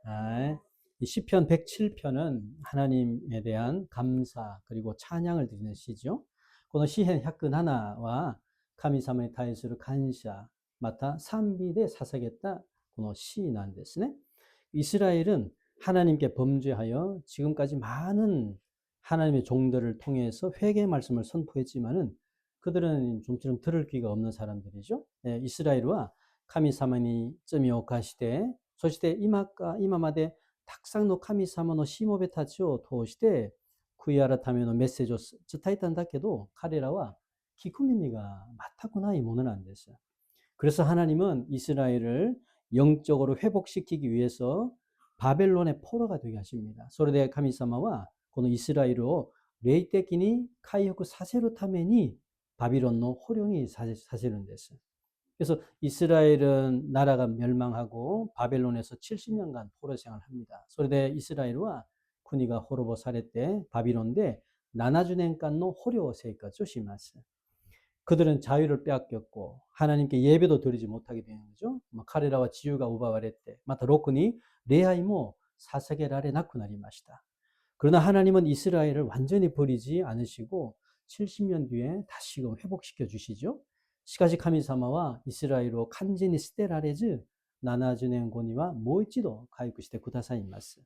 아, 이 시편 107편은 하나님에 대한 감사 그리고 찬양을 드리는 시죠. この詩編107は神様に対する感謝また賛美で捧げたこの詩なんですね. 이스라엘은 하나님께 범죄하여 지금까지 많은 하나님의 종들을 통해서 회개의 말씀을 선포했지만은 그들은 좀처럼 들을 귀가 없는 사람들이죠. 네, 이스라엘과神様に罪を犯して、そして今までたくさんの神様のしもべたちを通して悔い改めのメッセージを伝えたんだけど、彼らは聞く耳が全くないものなんです。 그래서 하나님은 이스라엘을 영적으로 회복시키기 위해서 바벨론의 포로가 되게 하십니다. それで神様はこのイスラエルを霊的に回復させるためにバビロンの捕虜にさせるんです。 그래서 이스라엘은 나라가 멸망하고 바벨론에서 70년간 포로 생활을 합니다. それで 이스라엘과 군이가 호로보 사례 때 바빌론대 70年間の 捕虜生活をします. 그들은 자유를 빼앗겼고 하나님께 예배도 드리지 못하게 되는 거죠. 카레라와 지유가 우바와레때 마타 로크니 레아이모 사사게라레 나쿠나리마시다. 그러나 하나님은 이스라엘을 완전히 버리지 않으시고 70년 뒤에 다시금 회복시켜 주시죠. しかし神様はイスラエルを完全に捨てられず70年後にはもう一度回復してくださいます.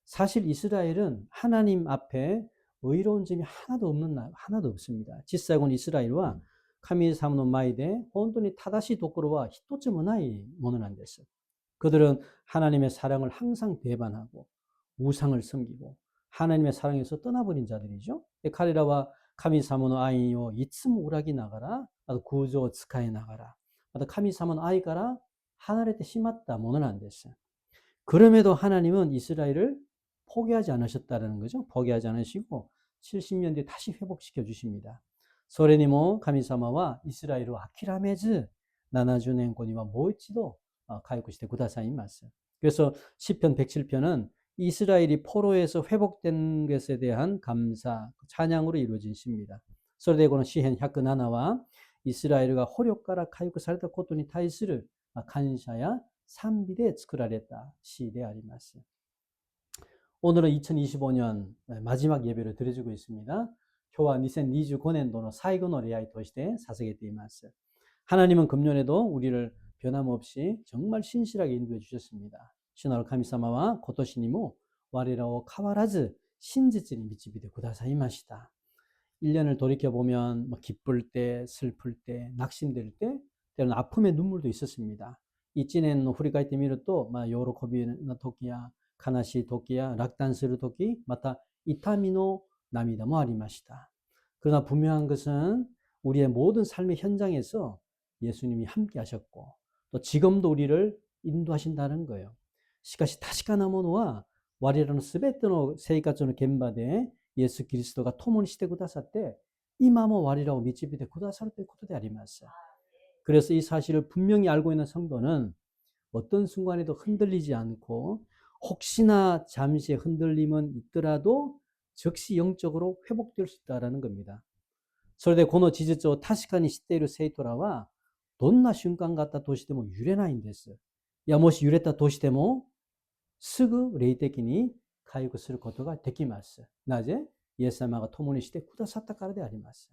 사실 이스라엘은 하나님 앞에 의로운 점이 하나도 없습니다.実際この 이스라엘은神様の前で本当に正しいところは一つもないものなんです. 그들은 하나님의 사랑을 항상 배반하고 우상을 섬기고 하나님의 사랑에서 떠나버린 자들이죠. 카레라와 카미사모노 아이요 이츠모 우라기 나가라 구조 스카에 나가라 카미사모노 아이가라 하나레테 심았다 모는 안 됐어요. 그럼에도 하나님은 이스라엘을 포기하지 않으셨다는 거죠. 포기하지 않으시고 70년 뒤에 다시 회복시켜 주십니다. 소레니모 카미사마와 이스라엘을 아키라메즈 나나주넨고니와 모이치도 가이쿠시테 구다사이마스. 그래서 시편 107편은 이스라엘이 포로에서 회복된 것에 대한 감사, 찬양으로 이루어진 시입니다. 소레데고는 시hen 107와 이스라엘과 호력가라 가이쿠 사레타 코토니 타이스를 간샤야 賛美で作られた詩であります. 오늘은 2025년 마지막 예배를 드려주고 있습니다. 교와 2025년도의 사이고노 레아이 도시대 사서게때 이마스. 하나님은 금년에도 우리를 변함없이 정말 신실하게 인도해 주셨습니다. 신하로 카미사마와 고토시니모 와리라오 카와라즈 신지찌니 미치비데 구다사이마시다. 1년을 돌이켜보면 기쁠 때, 슬플 때, 낙심될 때, 때로는 아픔의 눈물도 있었습니다. 1年の 振り返ってみると、喜びの時や悲しい時や落胆する時、また痛みの涙もありました. 그러나 분명한 것은 우리의 모든 삶의 현장에서 예수님이 함께 하셨고 또 지금도 우리를 인도하신다는 거예요. しかし確かなものは我々のすべての生活の現場でイエス・キリストが共にしてくださって今も我らを導いてくださるということであります. 그래서 이 사실을 분명히 알고 있는 성도는 어떤 순간에도 흔들리지 않고 혹시나 잠시의 흔들림은 있더라도 즉시 영적으로 회복될 수 있다는 겁니다. それでこの事実を確かに知っている生徒らはどんな瞬間があったとしても揺れないんです。いや、もし揺れたとしてもすぐ霊的に回復することができます。なぜ？イエス様が共にしてくださったからであります.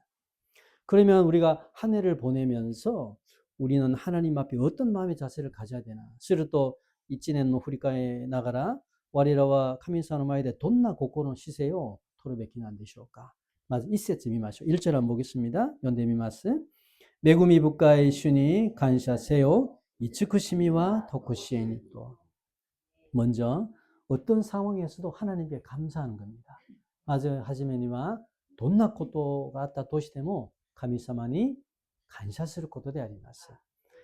그러면 우리가 한 해를 보내면서 우리는 하나님 앞에 어떤 마음의 자세를 가져야 되나? すると1年の振り返りながら我らは神様の前でどんな心の姿勢を取るべきなんでしょうか? 먼저 1節見ましょう. 1절 한번 보겠습니다. 読んでみます. 매구미 부가의 주니 간샤세요. 이츠쿠시미와 토쿠시에니 또. 먼저 어떤 상황에서도 하나님께 감사하는 겁니다. 맞아 하지메니와 돈나 것도 같다 도시되모 가미사마니 간샤스를 것도 되아리마스.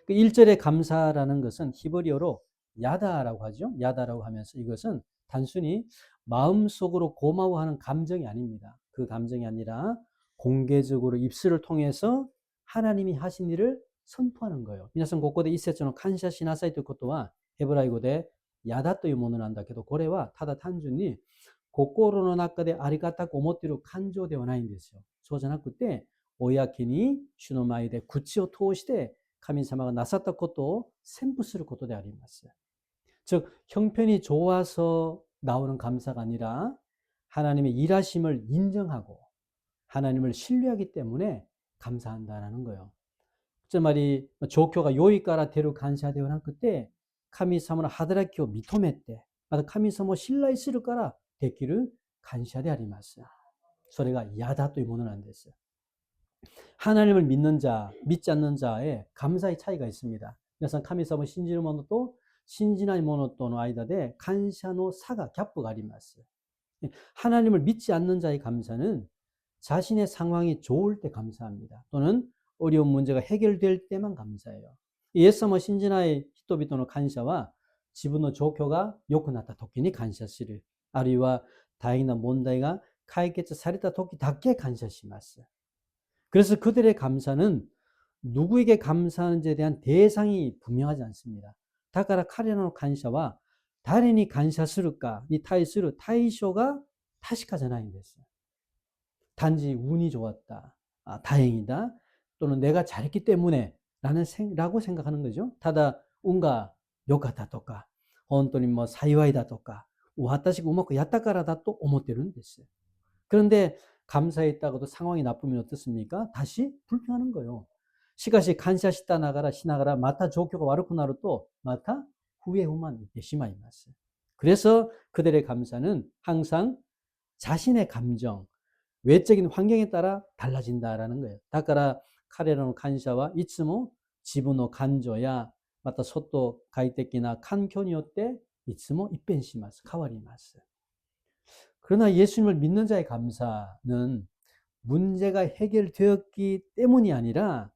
그 1절의 감사라는 것은 히브리어로 야다라고 하죠. 야다라고 하면서 이것은 단순히 마음속으로 고마워하는 감정이 아닙니다. 그 감정이 아니라 공개적으로 입술을 통해서 하나님이 하신 일을 선포하는 거예요.皆さん ここで一節の感謝しなさいということはヘブライ語でやだというものなんだけど、これはただ単純に心の中でありがたく思っている感情ではないんですよ。そうじゃなくて、公に主の前で口を通して神様がなさったことを宣布することであります。즉 형편이 좋아서 나오는 감사가 아니라 하나님의 일하심을 인정하고 하나님을 신뢰하기 때문에 감사한다라는 거예요. つまり状況が良いから出る感謝ではなくて、神様の働きを認めて、また神様を信頼するからできる感謝であります。それがやだというものなんです。 하나님을 믿는 자, 믿지 않는 자의 감사의 차이가 있습니다. 그래서 神様を信じる者と信じない者との間で感謝の差がギャップがあります。 하나님을 믿지 않는 자의 감사는 자신의 상황이 좋을 때 감사합니다. 또는 어려운 문제가 해결될 때만 감사해요. イエス様を信じない人々の感謝は自分の状況が良くなった時に感謝する。あるいは大変な問題が解決された時だけ感謝します。 그래서 그들의 감사는 누구에게 감사하는지에 대한 대상이 분명하지 않습니다. だから彼らの感謝は誰に感謝するかに対する対象が確かじゃないんです。 단지 운이 좋았다, 다행이다, 또는 내가 잘했기 때문에 라고 생각하는 거죠. 타다 운가 요카다とか本当にもう幸いだとか私がうまくやったからだと思ってるんです。 그런데 감사했다고도 상황이 나쁘면 어떻습니까? 다시 불평하는 거예요. しかし感謝したながらしながらまた状況が悪くなるとまた후회만 있게しまいます. 그래서 그들의 감사는 항상 자신의 감정, 외적인 환경에 따라 달라진다라는 거예요. だから彼らの感謝はいつも自分の感情やまた外外的な環境によっていつも一変します。変わります. 그러나 예수님을 믿는 자의 감사는 문제가 해결되었기 때문이 아니라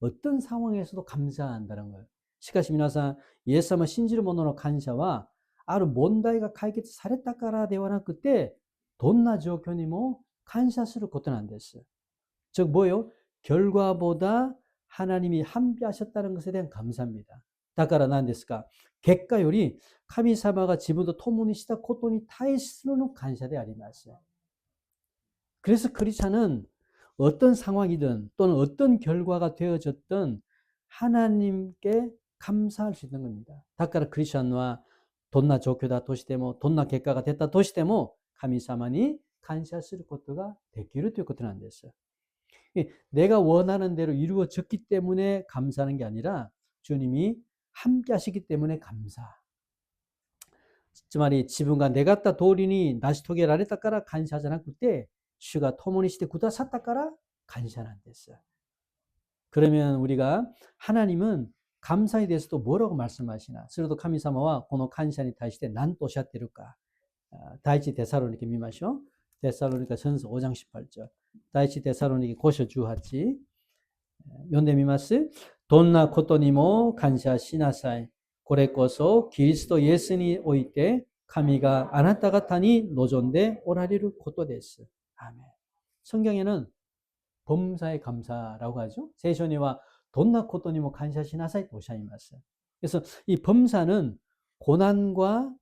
어떤 상황에서도 감사한다는 거예요. しかし皆さん、イエス様を信じる者の感謝はある問題が解決されたからではなくてどんな状況にも感謝することなんです. 즉 뭐예요? 결과보다 하나님이 함께 하셨다는 것에 대한 감사입니다. だから何ですか? 結果より神様が自分と共にしたことに対するの感謝であります. 그래서 크리스찬은 어떤 상황이든 또는 어떤 결과가 되어졌든 하나님께 감사할 수 있는 겁니다. だからクリスチャンはどんな状況だとしてもどんな結果が出たとしても神様に感謝することができるということなんです. 내가 원하는 대로 이루어졌기 때문에 감사하는 게 아니라 주님이 함께 하시기 때문에 감사. つまり自分が願った通りに成し遂げられたから感謝じゃなくて主が共にしてくださったから感謝なんです. 그러면 우리가 하나님은 감사에 대해서도 뭐라고 말씀하시나? すると神様はこの感謝に対して何とおっしゃっているか? 第一テサロニケ見ましょう. 데살로니가 전서 5장 18절. 第一テサロニケ5章18. 読んでみます. どんなことにも感謝しなさい. これこそキリストイエスにおいて神があなた方に望んでおられることです. 아멘. 성경에는 범사에 감사라고 하죠.聖書には どんなことにも感謝しなさいとおっしゃいます. 그래서 이 범사는 고난과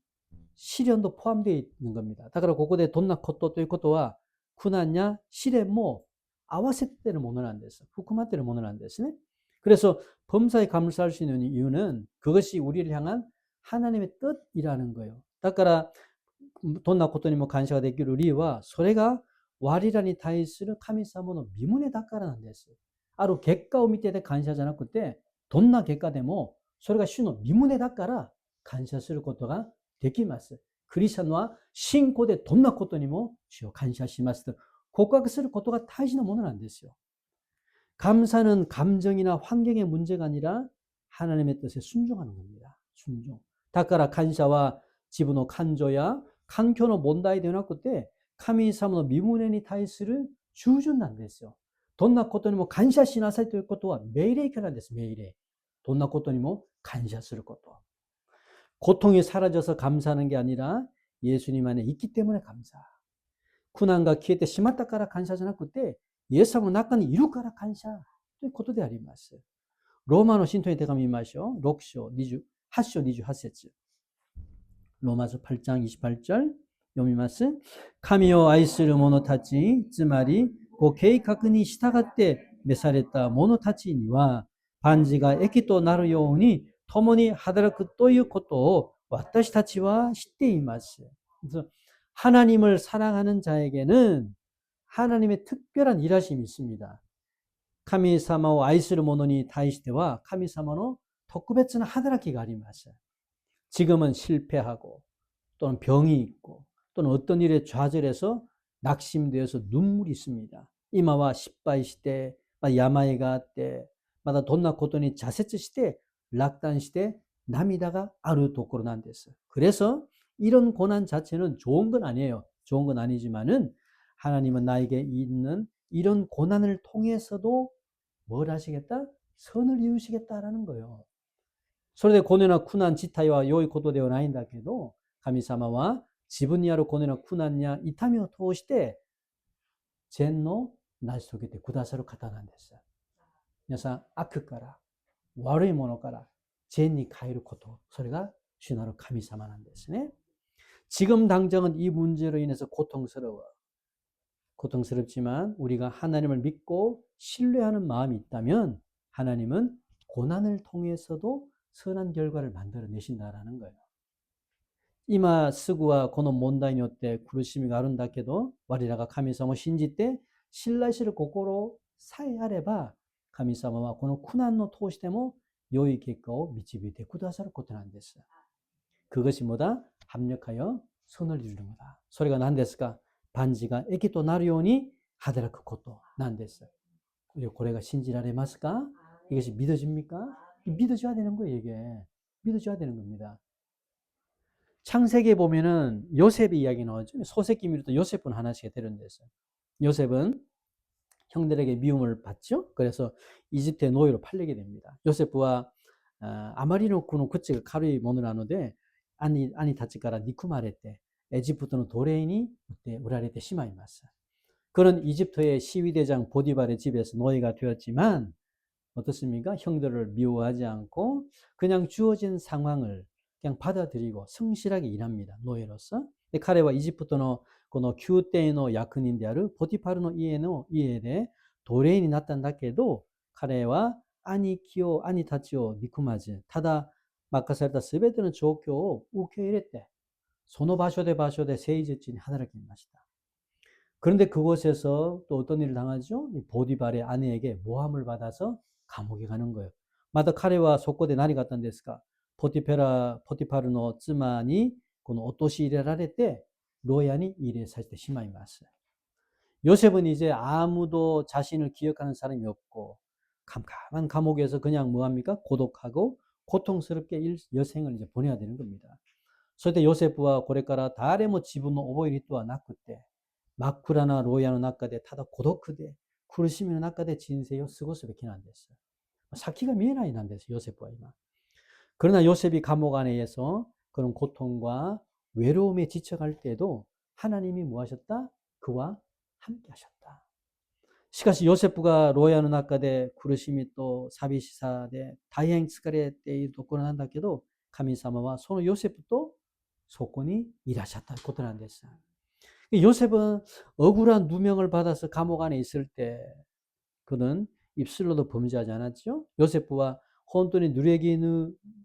시련도 포함되어 있는 겁니다. だからここでどんなことということは苦難や試練も合わせているものなんです.含まっているものなんですね. 그래서 범사에 감사할 수 있는 이유는 그것이 우리를 향한 하나님의 뜻이라는 거예요. だからどんなことにも感謝ができる理由はそれが我らに対する神様の御胸だからなんです. ある結果を見てで感謝じゃなくてどんな結果でもそれが主の御胸だから感謝することができます. クリスチャンは信仰でどんなことにも主を感謝しますと告白することが大事なものなんですよ. 감사는 감정이나 환경의 문제가 아니라 하나님의 뜻에 순종하는 겁니다. 순종. だから感謝は自分の感情や環境の問題ではなくて神様の御胸に対する従順なんですよ. どんなことにも感謝しなさいということは命令形なんです. 命令. どんなことにも感謝すること. 고통이 사라져서 감사하는 게 아니라 예수님 안에 있기 때문에 감사.苦難が消えてしまったから感謝じゃなくてイエス様の中にいるから感謝ということであります. 로마の信徒に手紙見ましょう. 6章28章28節. 로마서 8장 28절 読みます. 神を愛する者たち、つまりご計画に従って召された者たちには万事が益となるように共に働くということを 와타시 타치와 시테이마스. 그래서 하나님을 사랑하는 자에게는 하나님의 특별한 일하심이 있습니다. 카미사마오 아이스를 모노니 다이시테와 카미사마노特別な 하다라키가 아리마스. 지금은 실패하고 또는 병이 있고 또는 어떤 일에 좌절해서 낙심되어서 눈물이 있습니다. 이마와失敗して、病があって、またどんなことに挫折して、落胆して、涙があるところなんです。 그래서 이런 고난 자체는 좋은 건 아니에요. 좋은 건 아니지만은 하나님은 나에게 있는 이런 고난을 통해서도 뭘 하시겠다? 선을 이루시겠다라는 거예요. それでこのような苦難自体は良いことではないんだけど、神様は自分にあるこのような苦難や痛みを通して善の成し遂げてくださる方なんです。皆さん、悪から悪いものから善に変えること、それが主なる神様なんですね。 지금 당장은 이 문제로 인해서 고통스러워. 고통스럽지만 우리가 하나님을 믿고 신뢰하는 마음이 있다면 하나님은 고난을 통해서도 선한 결과를 만들어내신다라는 거예요. 今すぐはこの問題によって苦しみがあるんだけど、我らが神様を信じて信頼する心さえあれば、神様はこの苦難を通しても良い結果を導いてくださることなんです。 그것이 뭐다? 합력하여 선을 이루는 거다. 소리가 난ですか? 반지가 애기 또 나るように働くことなんです.これが信じられますか? 이것이 믿어집니까? 믿어줘야 되는 거예요, 이게. 믿어줘야 되는 겁니다. 창세기에 보면은 요셉의 이야기 나오죠. 소새끼 미루도 요셉은 하나씩 데려온댔어요. 요셉은 형들에게 미움을 받죠. 그래서 이집트의 노예로 팔리게 됩니다. 요셉과 아마리노쿠는 그치가 카루이 모노 나노데 아니 다치카라 니쿠마레테 에집트는 도레인이 그때 우라레테 시마이마스. 그런 이집트의 시위대장 보디발의 집에서 노예가 되었지만 어떻습니까? 형들을 미워하지 않고 그냥 주어진 상황을 그냥 받아들이고 성실하게 일합니다. 노예로서. 彼は 이집트의 この宮廷の役人であるポティパルの家で奴隷になったんだけど、彼は兄たちを憎まず、ただ任されたすべての状況を受け入れて、その場所で誠実に働きました。 그런데 그곳에서 또 어떤 일을 당하죠? 보디발의 아내에게 모함을 받아서 감옥에 가는 거예요. 마다 카레와 속고대 난이 갔던 데스가 포티파르노 쯔만이 그 오토시 일을 때 로얀이 일에 살 때 심하이 맞어요. 요셉은 이제 아무도 자신을 기억하는 사람이 없고 캄캄한 감옥에서 그냥 뭐합니까? 고독하고 고통스럽게 여생을 이제 보내야 되는 겁니다. 그때 요셉과 고레카라 다레모 지분노 오보이리또와 나쿠때 마쿠라나 로야노 나카데 타다 고독크데 쿠르시미노 나카데 진세요 스고스베 기난됐어요. 사키가 미에나이 난됐어요. 요셉과 이마. 그러나 요셉이 감옥 안에서 그런 고통과 외로움에 지쳐갈 때도 하나님이 무하셨다? 그와 함께 하셨다. しかし 요셉가 로야노 나카데 쿠르시미 또 사비시사데 다이행 스카레 때이 도코로 난다케도 카미사마와 소노 요셉도 소권이 일하셨다.ことなんです. 요셉은 억울한 누명을 받아서 감옥 안에 있을 때 그는 입술로도 범죄하지 않았죠. 요셉과 혼돈이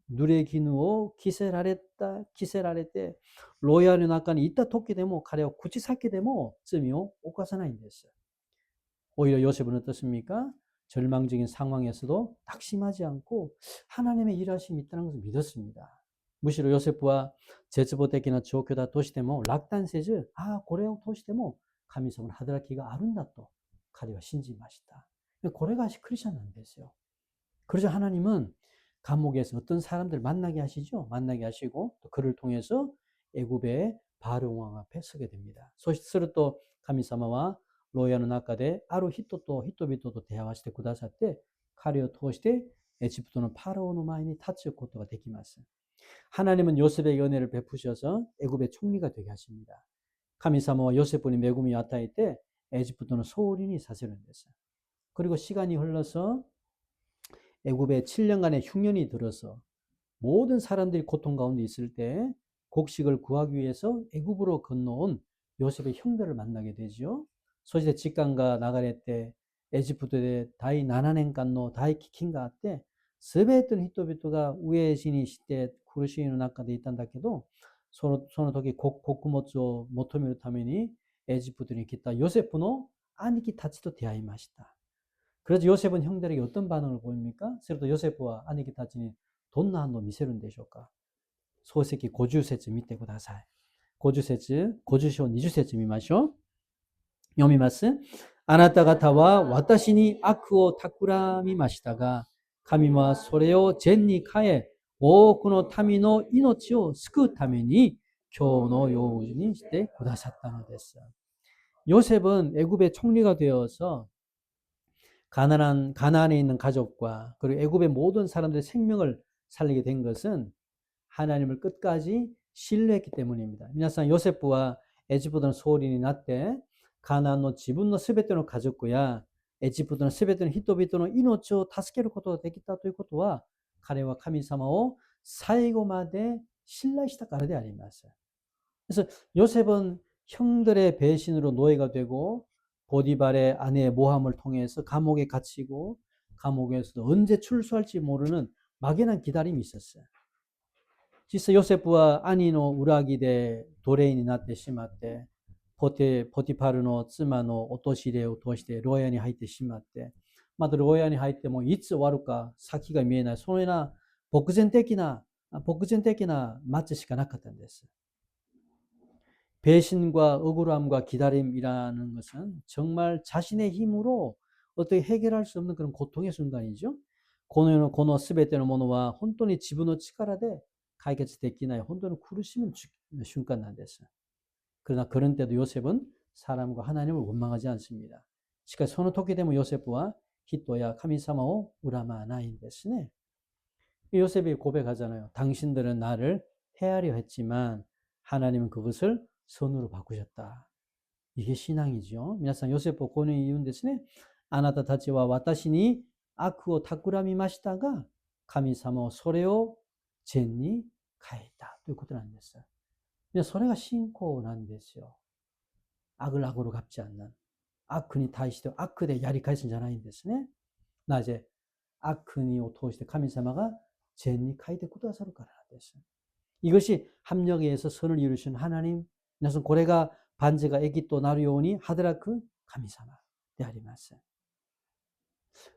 누레기누오 키세라레때 로야르 나카니 이따 토끼 데모 카레오 구치 사키 데모 쯤이요 오카사나인데스. 오히려 요셉은 어떻습니까? 절망적인 상황에서도 낙심하지 않고 하나님의 일하심이 있다는 것을 믿었습니다. 무시로 요셉과 제츠보테키나 조교다 도시데모 락단세즈 고레오 도시데모 가미성을 하드라키가 아룬다또 카리와 신지마시다. 고레가 크리스찬 안 됐어요. 그러자 하나님은 감옥에서 어떤 사람들 만나게 하시죠. 만나게 하시고 또 그를 통해서 애굽의 바로 왕 앞에 서게 됩니다. 소시스를 또 가미사마와 로야노 나카데 아루 히토비토도 대화하시테 구다사때 카리오 토시테 에집트는 파라오의 마인이 타치오 고토가 되기마스. 하나님은 요셉에게 은혜를 베푸셔서 애굽의 총리가 되게 하십니다. 카미사마와 요셉분이 메구미 야타이 때 에집트는 소홀인이 사세는 됐어요. 그리고 시간이 흘러서 애굽에 7년간의 흉년이 들어서 모든 사람들이 고통 가운데 있을 때 곡식을 구하기 위해서 애굽으로 건너온 요셉의 형들을 만나게 되죠. 소시대 직강과 나가레 때 에집트에 다이 나나넨간노 다이 키킨가 때全ての人々が飢え死にして苦しみの中でいたんだけど、その時穀物を求めるためにエジプトに来たヨセフの兄貴たちと出会いました。그래서 요셉은 형들에게 어떤 반응을 보입니까? 그래도 요셉과兄貴たちにどんな反応を見せるんでしょうか? 소세기 50節見てください。50節、50章20節見ましょう。読みます。あなた方は私に悪を企みましたが、神はそれを善に変え、多くの民の命を救うために今日のようにしてくださったのです。요셉은 애굽의 총리가 되어서 가나안에 있는 가족과 그리고 애굽의 모든 사람들의 생명을 살리게 된 것은 하나님을 끝까지 신뢰했기 때문입니다. 皆さん、ヨセフはエジプトの総理になって、カナンの自分のすべての家族や、エジプトのすべての人々の命を助けることができたということは、彼は神様を最後まで信頼したからであります。그래서 요셉은 형들의 배신으로 노예가 되고 보디발의 아내의 모함을 통해서 감옥에 갇히고 감옥에서도 언제 출소할지 모르는 막연한 기다림이 있었어요. 実際ヨセフは兄の裏切りで奴隷になってしまって、ポティパルの妻の陥れを通して牢屋に入ってしまって、また牢屋に入ってもいつ終わるか先が見えない、そのような漠然的な마치しかなかったんです。 배신과 억울함과 기다림이라는 것은 정말 자신의 힘으로 어떻게 해결할 수 없는 그런 고통의 순간이죠. この全てのものは本当に自分の力で解決できない本当に苦しむ瞬間なんです。 그러나 그런 때도 요셉은 사람과 하나님을 원망하지 않습니다. しかしその時でもヨセフは人や神様を恨まないんですね。 요셉이 고백하잖아요. 당신들은 나를 해하려 했지만 하나님은 그것을 선으로 바꾸셨다. 이게 신앙이죠. 皆さん、ヨセフをこのように言うんですね。あなたたちは私に悪を企みましたが、神様はそれを善に変えたということなんです。それが信仰なんですよ。악을 악으로 갚지 않는. 악은이 다시도 악에やり返すんじゃないんですね。なぜ악은이を通して神様が善に変えてくださるからなんです。 이것이 합력에 의해서 선을 이루신 하나님, 그래서 고래가 반지가 애기또 나루오니 하드라크 가미사마 되아리마스.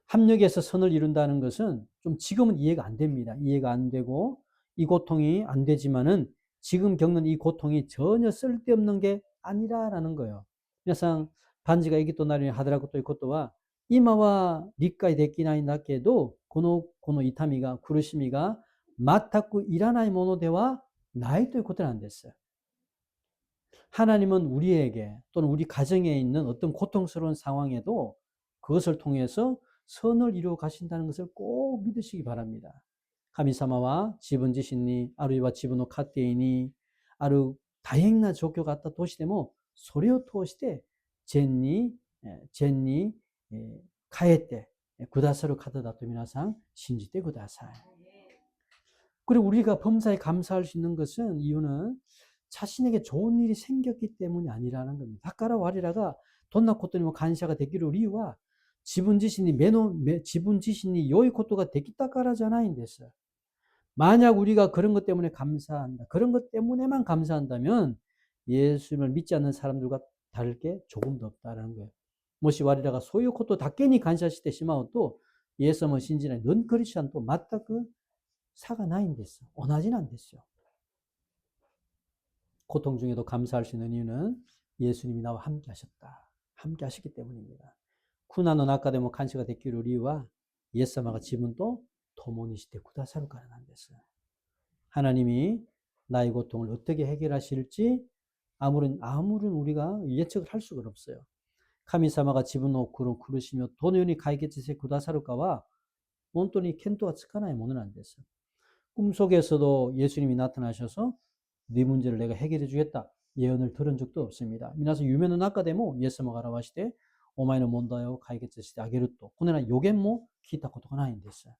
합력에서 선을 이룬다는 것은 좀 지금은 이해가 안 됩니다. 이해가 안 되고 이 고통이 안 되지만은 지금 겪는 이 고통이 전혀 쓸데없는 게 아니라라는 거예요. 그래서 반지가 애기또 나루오니 하드라크 또 이것도와 이마와 리까이 데키나이 나케도 고노 이타미가 구르시미가 마타쿠 이라나이 모노데와 나이 또いうことなんです. 하나님은 우리에게 또는 우리 가정에 있는 어떤 고통스러운 상황에도 그것을 통해서 선을 이루어 가신다는 것을 꼭 믿으시기 바랍니다. 神様は自分自身にあるいは自分の家庭にある大変な状況があったとしてもそれを通して善に変えてくださる方だと皆さん信じてください. 그리고 우리가 범사에 감사할 수 있는 것은 이유는 자신에게 좋은 일이 생겼기 때문이 아니라는 겁니다. 다카라 와리라가 돈나 코토니모 간샤가 되기를 이유와 지분 지신이 요이 코토가 되기다까라잖아요. 만약 우리가 그런 것 때문에 감사한다. 그런 것 때문에만 감사한다면 예수님을 믿지 않는 사람들과 다를 게 조금도 없다라는 거예요. 모시 와리라가 소유 코토 다케니 간샤시테 시마오또 예수님을 신지나 넌 크리스찬 또 맞다 그 사가 나인 됐어. 원하진 않댔어요. 고통 중에도 감사할 수 있는 이유는 예수님이 나와 함께 하셨다. 함께 하셨기 때문입니다. 쿠나노 나카데모 간시가 됐기를 이유와 예수様が 지분도 도모니시테 구다사루 가능한 됐어요. 하나님이 나의 고통을 어떻게 해결하실지 아무런 우리가 예측을 할 수가 없어요. 카미사마가 지분노 구르시며 도노요니 가이게츠세 구다사루가와 본토니 켄토가 츠카나의 모는 안 됐어요. 꿈속에서도 예수님이 나타나셔서 네 문제를 내가 해결해 주겠다 예언을 들은 적도 없습니다. 미나서 유명한 나카데모 예수님가 알아와시되 오마이노 몬다요 가이게츠시테 아게르토 코네나 요겐모 기타 것도가 나인 됐어요.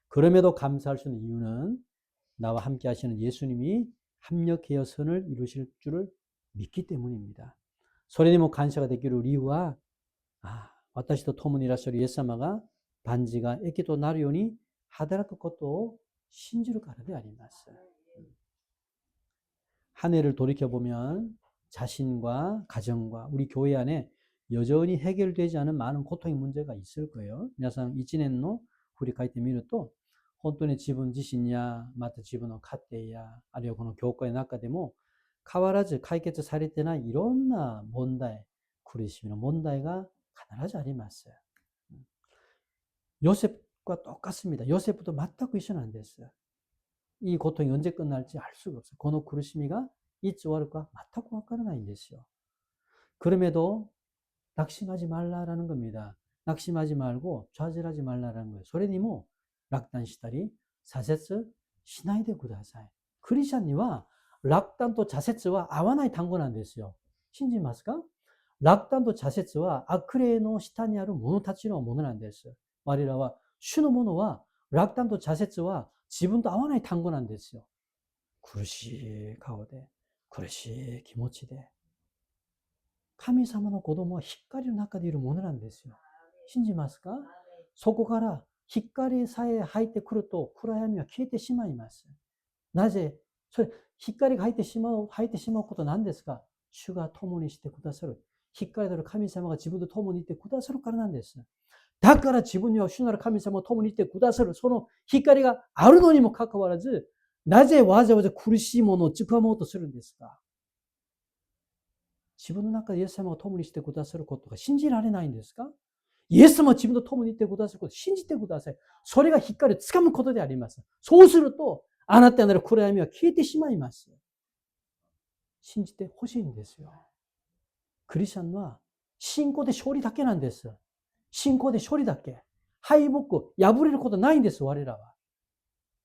그럼에도 감사할 수 있는 이유는 나와 함께 하시는 예수님이 합력하여 선을 이루실 줄을 믿기 때문입니다. 소레니모 간샤가 되기를 이유와 와타시도 토문이라서리 예사마가 반지가 에키토 나리오니 하다라크 것도 신주를 가르데 아리마스. 한 해를 돌이켜보면 자신과 가정과 우리 교회 안에 여전히 해결되지 않은 많은 고통의 문제가 있을 거예요.皆さん 1年の振り返ってみると本当に自分自身やまた自分の家庭やあるいはこの教会の中でも変わらず解決されてないいろんな問題、苦しみの問題が必ずあります。요셉과 똑같습니다. 요셉도 全く一緒なんです。이 고통이 언제 끝날지 알 수가 없어요. この苦しみがいつ終わるか全くわからないんですよ。 그럼에도 낙심하지 말라라는 겁니다. 낙심하지 말고 좌절하지 말라라는 거예요. それにも落胆したり挫折しないでください。クリスチャンには落胆と挫折は合わない単語なんですよ。信じますか？落胆と挫折は悪霊の下にある者たちのものなんです。我らは主のものは落胆と挫折は自分と合わない単語なんですよ。苦しい顔で、苦しい気持ちで。神様の子供は光の中でいるものなんですよ。信じますか？そこから光さえ入ってくると暗闇は消えてしまいます。なぜ？それ、光が入ってしまうことは何ですか？主が共にしてくださる。光なる神様が自分と共にいてくださるからなんです。だから自分には主なる神様が共にいてくださる。その光があるのにもかかわらず、なぜわざわざ苦しいものをつかもうとするんですか？自分の中でイエス様が共にしてくださることが信じられないんですか？イエス様は自分と共にいてくださることを信じてください。それが光をつかむことであります。そうすると、あなたなる暗闇は消えてしまいます。信じてほしいんですよ。クリスチャンは信仰で勝利だけなんです。信仰で勝利だけ。敗北、破れることないんです、我らは。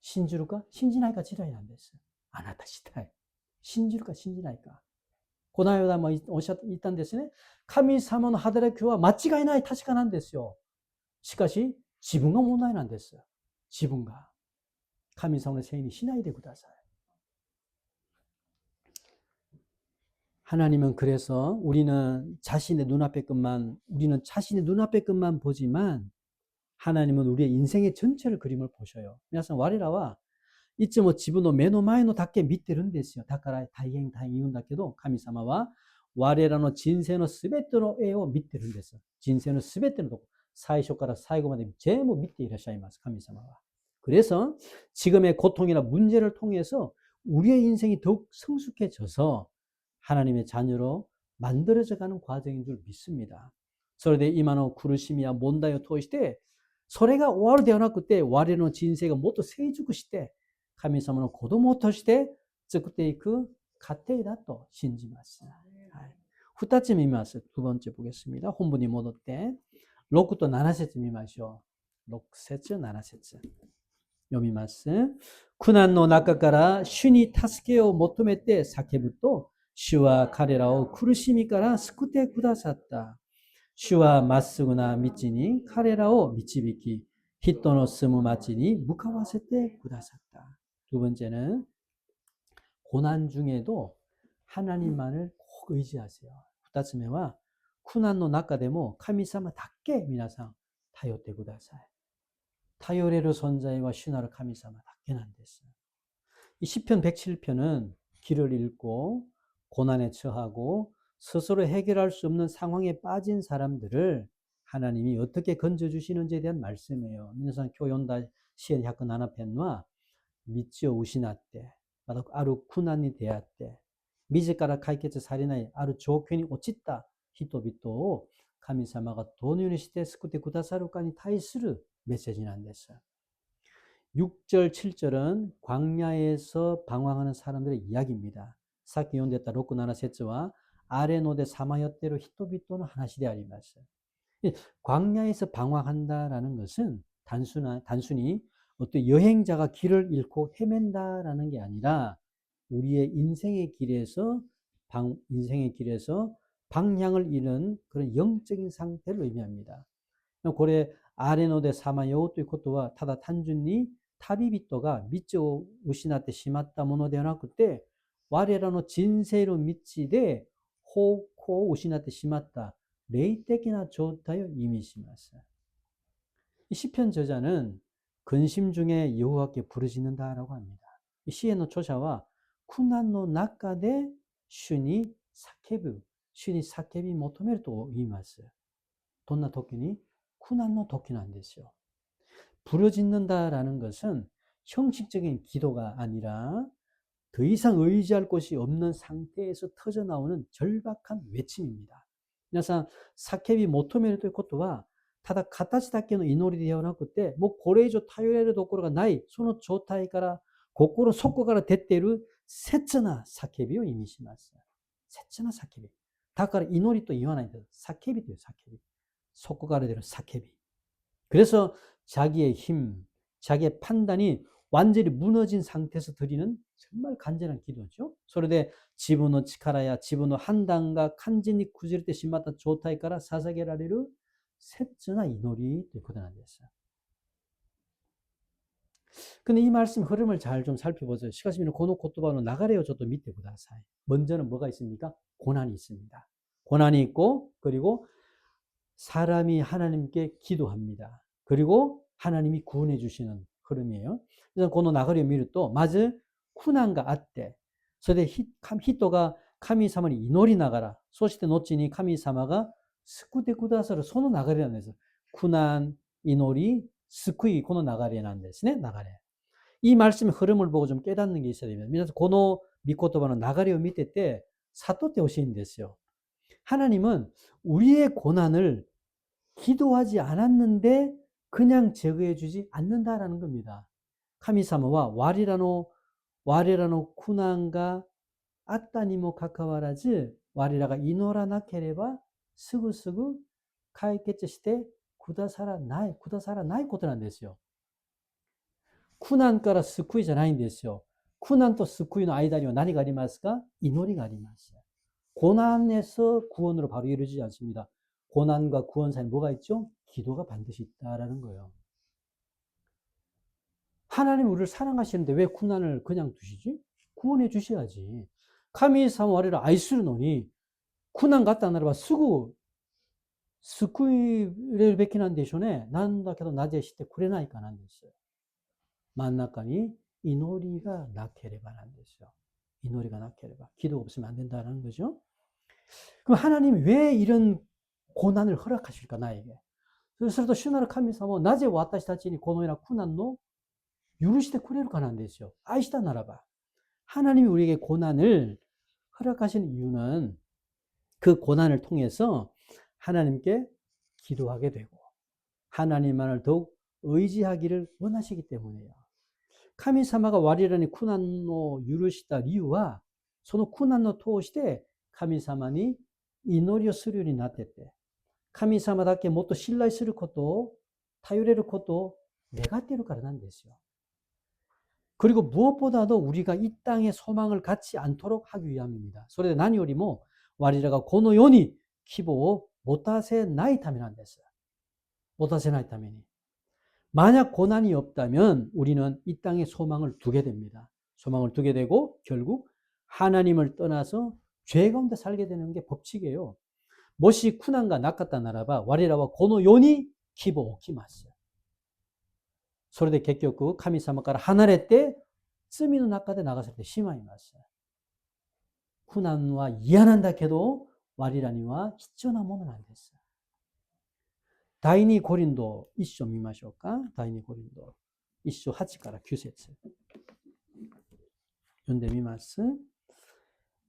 信じるか信じないか次第なんです。あなた次第。信じるか信じないか。この間も言ったんですね。神様の働きは間違いない、確かなんですよ。しかし、自分が問題なんです。自分が。神様のせいにしないでください. 하나님은 그래서 우리는 자신의 눈앞의 것만 보지만 하나님은 우리의 인생의 전체를 그림을 보셔요. 皆さん我らはいつも自分の目の前のだけ見てるんですよ。だから大変言うんだけど、神様は我らの人生のすべての絵を見てるんです。人生のすべてのとこ、最初から最後まで全部見ていらっしゃいます。神様は. 그래서 지금의 고통이나 문제를 통해서 우리의 인생이 더욱 성숙해져서 하나님의 자녀로 만들어져가는 과정인 줄 믿습니다. それで今の苦しみや問題を通してそれが終わるではなくて我々の人生がもっと成熟して神様の子供として作っていく過程だと信じます。2つ見ます。두 번째 보겠습니다. 본문이戻って6と7節見ましょう。6節、7節読みます。苦難の中から主に助けを求めて叫ぶと、主は彼らを苦しみから救ってくださった。主はまっすぐな道に彼らを導き、人の住む町に向かわせてくださった. 두 번째는 고난 중에도 하나님만을 꼭 의지하세요. 2つ目は苦難の中でも神様だけ皆さん頼ってください。頼れる存在は主なる神様だけなんです。이 시편 107편은 길을 잃고 고난에 처하고 스스로 해결할 수 없는 상황에 빠진 사람들을 하나님이 어떻게 건져주시는지에 대한 말씀이에요.皆さん今日読んだ詩篇107編は道を失ってまたある苦難に出会って自ら解決されないある状況に陥った人々を神様がどのようにして救ってくださるかに対するメッセージなんです。 6절, 7절은 광야에서 방황하는 사람들의 이야기입니다. さっき読んでた6、7節はアレノでさまよっている人々の話であります。 광야에서 방황한다라는 것은 단순히 어떤 여행자가 길을 잃고 헤맨다라는 게 아니라 우리의 인생의 길에서 방향을 잃은 그런 영적인 상태를 의미합니다. これアレノでさまようということはただ単純に旅人が道を失ってしまったものではなくて我らの人生の道で方向を失ってしまった霊的な状態を意味します。이 시편 저자는 근심 중에 여호와께 부르짖는다라고 합니다. 이 시의 초자와 쿠난노 나카데 슈니 사케브, 슈니 사케비 모토메를 또 의미했어요. 돈나 도끼니 쿠난노 도끼는 안 됐어요. 부르짖는다라는 것은 형식적인 기도가 아니라 더 이상 의지할 곳이 없는 상태에서 터져 나오는 절박한 외침입니다.皆さん、叫び求めるということは、ただ形だけの祈りではなくて、もうこれ以上頼れるところがない、その状態から、心底から出ている切な叫びを意味します。切な叫び。だから祈りと言わないんです。叫びという叫び。속고から出る叫び. 그래서 자기의 힘, 자기의 판단이 완전히 무너진 상태에서 드리는 정말 간절한 기도죠. それで自分の力や自分の判断が完全に崩れてしまった状態から捧げられる切な祈りということなんです. 근데 이 말씀 흐름을 잘 좀 살펴보세요. しかしこの言葉の流れをちょっと見てください. 먼저는 뭐가 있습니까? 고난이 있습니다. 고난이 있고, 그리고 사람이 하나님께 기도합니다. 그리고 하나님이 구원해 주시는 흐름이에요. 그래서この流れを見ると、まず苦難があって、それで人が神様に祈りながら、そして後に神様が救ってくださるその流れなんです。苦難、祈り、救い、この流れなんですね。流れ。이 말씀의 흐름을 보고 좀 깨닫는 게 있어야 됩니다. 그래서この御言葉の流れを見てて悟ってほしいんですよ. 하나님은 우리의 고난을 기도하지 않았는데 그냥 제거해 주지 않는다라는 겁니다. 神様は我らの苦難があったにもかかわらず我らが祈らなければすぐ解決してくださらないことなんですよ。苦難から救いじゃないんですよ。苦難と救いの間には何がありますか？祈りがあります。 고난에서 구원으로 바로 이루어지지 않습니다. 고난과 구원 사이에 뭐가 있죠? 기도가 반드시 있다라는 거예요. 하나님 우리를 사랑하시는데 왜苦難을 그냥 두시지? 구원해 주셔야지. 神様我ら愛するのに苦難があったならばすぐ救いれるべきなんでしょうね。なんだけどなぜしてくれないかなんです。真ん中に祈りがなければなんですよ. 이노리가 나케레바. 기도가 없으면 안 된다는 거죠. 그럼 하나님이 왜 이런 고난을 허락하실까, 나에게? 그래서 또 슈나르 카미사모 나제 와타시타치니 고난이나 쿠난노 유르시테 쿠레루 가난데시요. 아이시다 나라바. 하나님이 우리에게 고난을 허락하신 이유는 그 고난을 통해서 하나님께 기도하게 되고 하나님만을 더욱 의지하기를 원하시기 때문이에요. 神様が我らに苦難を許した理由は、その苦難を通して神様に祈りをするようになってて、神様だけもっと信頼することを、頼れることを願っているからなんですよ。 그리고 무엇보다도 우리가 이 땅에 소망을 갖지 않도록 하기 위함입니다. それで何よりも我らがこの世に希望を持たせないためなんです。持たせないために。 만약 고난이 없다면 우리는 이 땅에 소망을 두게 됩니다. 소망을 두게 되고 결국 하나님을 떠나서 죄 가운데 살게 되는 게 법칙이에요. もし苦難がなかったならば我らはこの世に希望を置きます。それで結局神様から離れて罪の中で流されてしまいます。苦難は嫌なんだけど我らには必要なものなんです。 第2コリント1章見ましょうか。第2コリント1章8から9節読んでみます。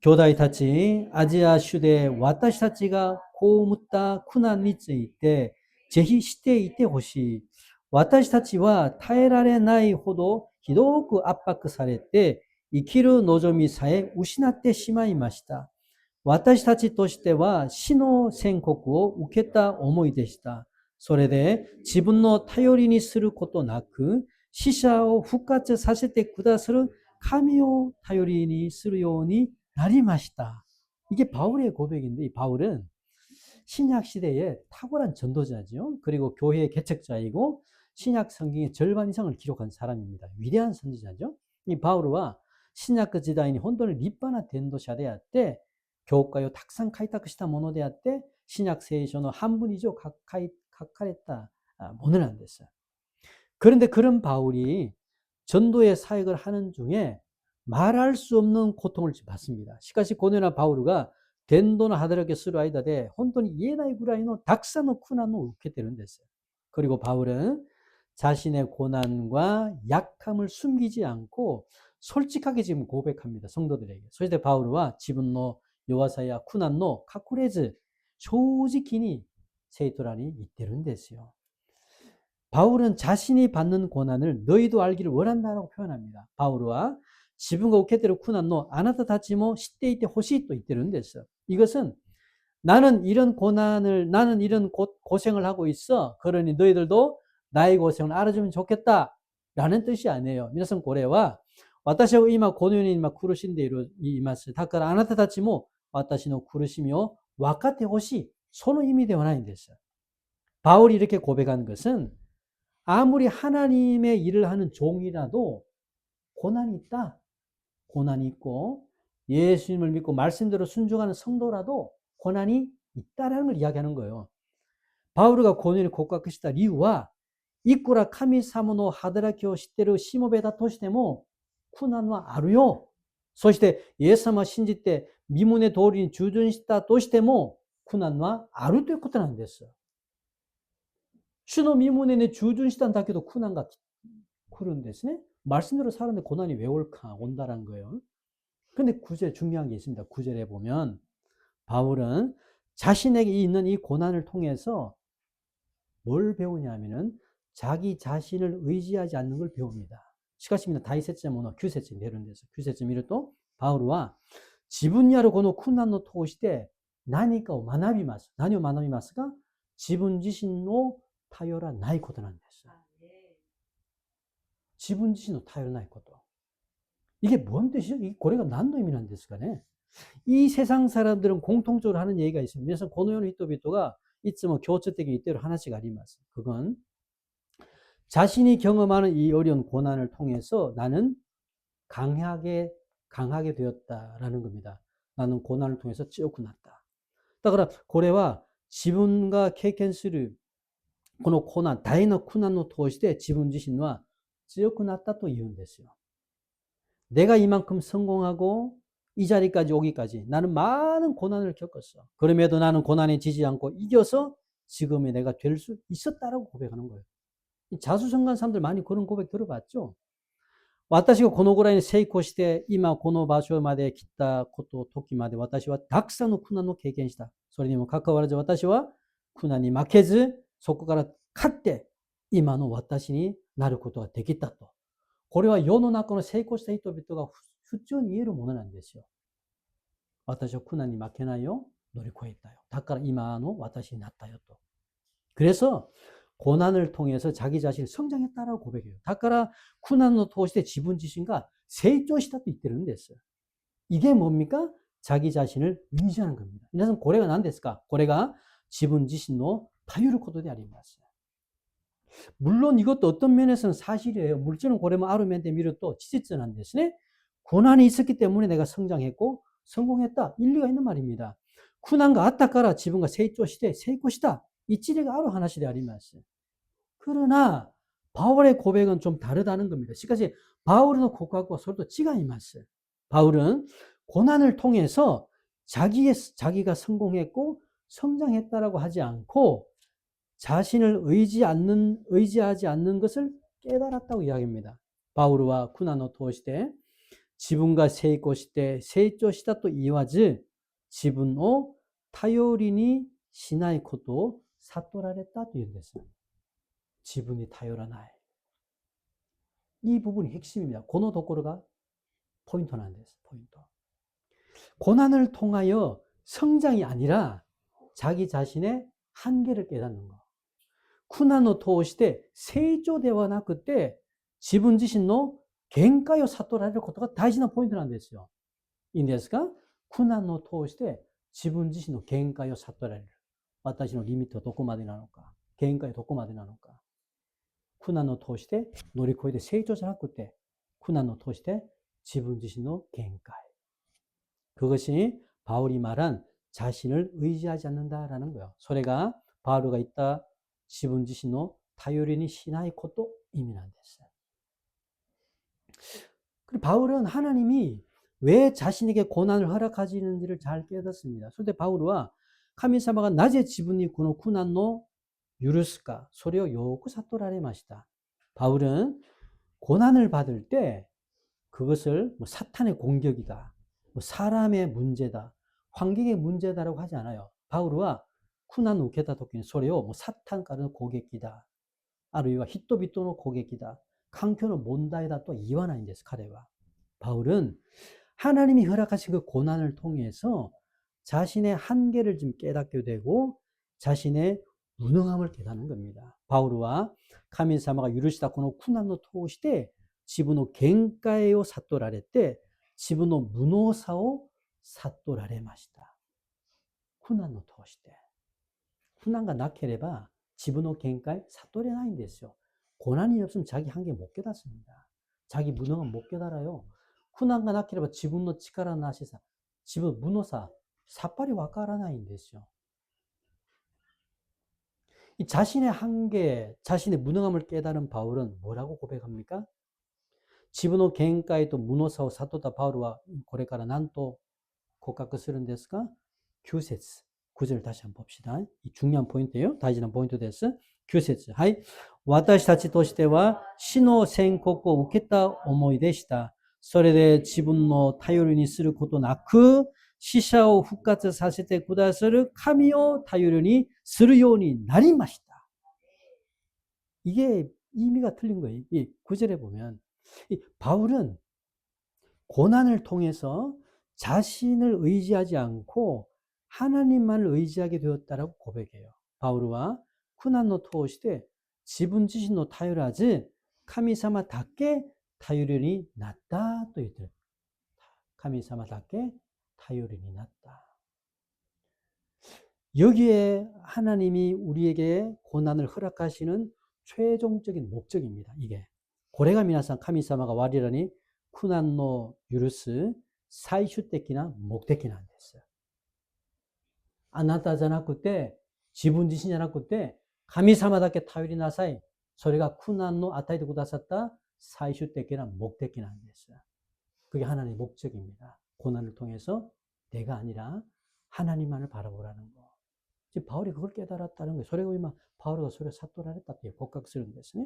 兄弟たち、アジア種で私たちが被った苦難についてぜひしていてほしい。私たちは耐えられないほどひどく圧迫されて生きる望みさえ失ってしまいました。私たちとしては死の宣告を受けた思いでした。 それで自分の頼りにすることなく死者を復活させてくださる神を頼りにするようになりました. 이게 바울의 고백인데 이 바울은 신약 시대에 탁월한 전도자죠. 그리고 교회의 개척자이고 신약 성경의 절반 이상을 기록한 사람입니다. 위대한 선지자죠. 이 바울은 신약時代に本当に立派な伝道者であって 교회をたくさん開拓したものであって 신약聖書の半分以上書かれたものなんです。 그런데 그런 바울이 전도의 사역을 하는 중에 말할 수 없는 고통을 받습니다. 시카시 고네나 바울가 덴도나 하드라게 스루아이다데 혼돈이 이에나이 구라이노 닥사노 쿠나노 우케테는 됐어요. 그리고 바울은 자신의 고난과 약함을 숨기지 않고 솔직하게 지금 고백합니다. 성도들에게. 소시대 바울과 지분노 요와사야 쿠난노 카쿠레즈 조직히니 세이토라니 이때는 됐어요. 바울은 자신이 받는 고난을 너희도 알기를 원한다라고 표현합니다. 바울과 지분과 우케테르 쿠난노 아나타 다치모 시대이때 호시 또 이때는 됐어. 이것은 나는 이런 고난을 나는 이런 고생을 하고 있어. 그러니 너희들도 나의 고생을 알아주면 좋겠다. 라는 뜻이 아니에요. 미나선 고래와 와타시오 이마 고노니 이마 쿠르신데이로 이마스 다카라 아나타 다치모 와타시노 쿠르시미오 와카테 호시 소노 이미 되어나인 됐어. 바울이 이렇게 고백한 것은 아무리 하나님의 일을 하는 종이라도 고난이 있다. 고난이 있고 예수님을 믿고 말씀대로 순종하는 성도라도 고난이 있다라는 걸 이야기하는 거예요. 바울가 고난이 고각하시다 이유와 이꾸라 카미 사모노 하드라키오 시테르 시모베다 토시데모 쿠난와 아루요. 소시대 예사마 신지 때 미문의 도리인 주준시다 도시데모 쿠난와 아루 때 코트난 됐어. 슈노 미문에 주준시단 다케도 쿠난가 그런 데스네. 말씀대로 살았는데 고난이 왜 올까? 온다라는 거예요. 근데 구절 중요한 게 있습니다. 구절에 보면 바울은 자신에게 있는 이 고난을 통해서 뭘 배우냐면은 자기 자신을 의지하지 않는 걸 배웁니다. 시카시미나 다이세츠모노 규세츠 내려온 데서 규세츠 미르또 바울과 지분야로 고노 쿠난노 토시대 나니까 마나비마스 나니오 마나비마스가 지분 지신노 타요라 나이 코드난 데서 지분 지신노 타요라 나이 코드 이게 뭔 뜻이죠? 이 고래가 난도 의미난 데스가네. 이 세상 사람들은 공통적으로 하는 얘기가 있습니다. 그래서 고노요노 히토비토가 이쯤 교처되기 이때로 하나씩 아리마스. 그건 자신이 경험하는 이 어려운 고난을 통해서 나는 강하게 되었다라는 겁니다. 나는 고난을 통해서 찌어쿠났다. 그러니까 고래와 지분과経験する この 고난, 다이너 쿠난노 토시대 지분自身は 찌어쿠났다 또 이혼됐어요. 내가 이만큼 성공하고 이 자리까지 오기까지 나는 많은 고난을 겪었어. 그럼에도 나는 고난에 지지 않고 이겨서 지금의 내가 될 수 있었다라고 고백하는 거예요. 자수성가한 사람들 많이 그런 고백 들어봤죠? 와타시가 고노구라인 세이코 시대 이마 고노 바쇼 마데 기타 코토 토끼 마데 와타시와 닥사노 쿠나노経験した. 소리님은 카카와라즈 와타시와 쿠나니 마케즈 소코가라 칸테 이마노 와타시니 나를 고토가 되겠다 또. これは世の中の成功した人々が普通に言えるものなんですよ。私は苦難に負けないよ。乗り越えたよ。だから今の私になったよと。 그래서 고난을 통해서 자기 자신을 성장했다라고 고백해요. だから苦難を通して自分自身が成長したと言ってるんです. 이게 뭡니까? 자기 자신을 의지하는 겁니다. 그래서 고래가何ですか? 고래가 自分自身の頼ることであります. 물론 이것도 어떤 면에서는 사실이에요. 물질은 고래만 아르멘데 미르또 지지전한 대신에 고난이 있었기 때문에 내가 성장했고 성공했다. 일리가 있는 말입니다. 쿠난가 아타카라 지분가 세이조시대 세이코시다. 이 찌리가 아루 하나시대 아리마스. 그러나 바울의 고백은 좀 다르다는 겁니다. 시까지 바울은 고각과 서로도 찌가이마스. 바울은 고난을 통해서 자기가 성공했고 성장했다라고 하지 않고 자신을 의지하지 않는 것을 깨달았다고 이야기합니다. 바울과 쿠나노 토시대 지분과 세이코시대 세이조시다 또 이와즈 지분を頼りにしないことを悟られたというんです. 지분이 타요라나이. 이 부분이 핵심입니다. 고노 도코로가 포인트는 데스. 포인트. 고난을 통하여 성장이 아니라 자기 자신의 한계를 깨닫는 거. 쿠나노 토시대 세조대와 그때 지분自身の 限界を悟られることが大事なポイントなんですよ。いいんですか？苦難を通して自分自身の限界を悟られる。私のリミットはどこまでなのか、限界はどこまでなのか。苦難を通して乗り越えて成長じゃなくて、苦難を通して自分自身の限界. 그것이 바울이 말한 자신을 의지하지 않는다라는 거예요. それが 바울가 있다 지분自身の頼りにしないこと 이민은 안 됐어요. 그리고 바울은 하나님이 왜 자신에게 고난을 허락하시는지를 잘 깨닫습니다. 그런데 바울은 카미사마가 낮에 지분이 구노 쿠난노 유르스카 소리요 요쿠 사토라레 마시다. 바울은 고난을 받을 때 그것을 뭐 사탄의 공격이다, 뭐 사람의 문제다, 환경의 문제다라고 하지 않아요. 바울은 쿠난 우케다 도끼는 소리요 뭐 사탄 가르는 고객기다. 아루이와 히토비토노 고객기다. 칸교노 몬다이다 또 이완아인데스 카레와. 바울은 하나님이 허락하신 그 고난을 통해서 자신의 한계를 좀 깨닫게 되고 자신의 무능함을 깨닫는 겁니다. 바울과 카민사마가 유르시다코노 쿠난노 토시대 지브노 겐카에요 사토라레 때 지브노 무노사오 사토라레 마시다. 쿠난노 토시대. 쿠난과 나케레바 지브노 겐카에 사토레 나인데스요. 고난이 없으면 자기 한계 못 깨닫습니다. 자기 무능함 못 깨달아요. 쿠난과 나케레바 지분노 치카라 나시사 지분 무노사 사파리 와까라나인데스요. 이 자신의 한계, 자신의 무능함을 깨달은 바울은 뭐라고 고백합니까? 지분노 겐카이도 무노사오 사토다 바울과 고레카라 난또 고카크 쓰는 데스가 규세츠. 구절을 다시 한번 봅시다. 이 중요한 포인트예요. 다시는 포인트 데스. 규세츠. 하이. 와타시 타치 도시대와 신호 생코코 우케타 오모이 데시다. それで自分の頼りにすることなく、死者を復活させてくださる神を頼りにするようになりました. 이게 의미가 틀린 거예요. 이 구절에 보면 이 바울은 고난을 통해서 자신을 의지하지 않고 하나님만을 의지하게 되었다라고 고백해요. 바울은 쿠난노 토시대 지분 지신노 타요라지 카미사마답게 타요련이 낫다 또 있더라고요. 카미사마답게 타요련이 낫다. 여기에 하나님이 우리에게 고난을 허락하시는 최종적인 목적입니다. 이게 고레가 미나상 카미사마가 와리라니 쿠난노 유르스 사이슈테키나 목테키나 안 됐어요. 아나타자나 그때 지분 지신자나 그때 카미사마답게 타요리 나사이 소리가 쿠난노 아타이드 구다샀다 사이슈테키나 목테키나 안 됐어요. 그게 하나님의 목적입니다. 고난을 통해서 내가 아니라 하나님만을 바라보라는 거. 지금 바울이 그걸 깨달았다는 거예요. 소리가 보면 바울이 소리가 사또라랬다. 복각스러운 데서네.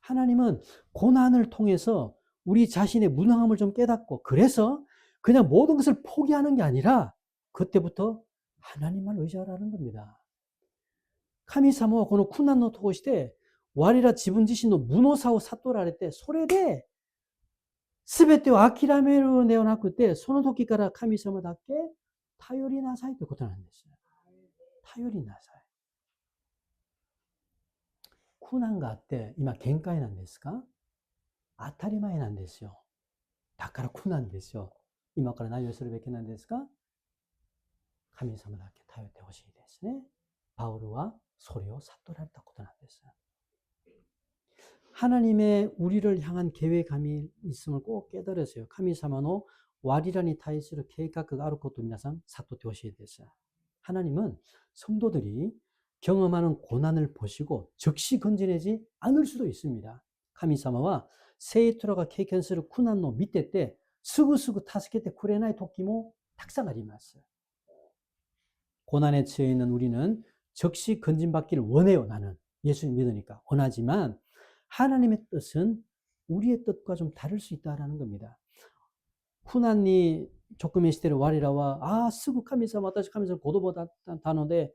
하나님은 고난을 통해서 우리 자신의 무능함을 좀 깨닫고 그래서 그냥 모든 것을 포기하는 게 아니라 그때부터 하나님만 의지하라는 겁니다. 카미사모와 고노 쿠난노 토고시대 와리라 지분 지신노 무노사오 사또라랬대 소레데 스베테와 아키라메로 내어놨고 때 소노토키카라 카미사모답게 타요리 나사이 또 고탄 안 됐어요. 타요리 나사이. 쿠난가 때 이마 겐카이 난ですか? 아타리마이 난ですよ. 다카라 쿠난ですよ. 이마카라 나요스를 베케 난ですか? 카미사모답게 타요테 호시이ですね. 바울과 소리오 사또라랬다 고탄 안 됐어요. 하나님의 우리를 향한 계획감이 있음을 꼭 깨달으세요. 카미사마노 와리라니 타이스를 계획각 아르코토 미나상 사토테 호시이 됐어요. 하나님은 성도들이 경험하는 고난을 보시고 즉시 건져내지 않을 수도 있습니다. 카미사마와 세이토라가 케이켄스를 쿠난노 밑에 때 스구스구 타스케테 쿠레나이 토끼모 탁상아리마스. 고난에 처해 있는 우리는 즉시 건진받기를 원해요. 나는 예수님 믿으니까 원하지만 하나님의 뜻은 우리의 뜻과 좀 다를 수 있다라는 겁니다. 후나니 조금의 시대를 와리라와 스구 카미사마 다시 카미사마 고도보다 다노데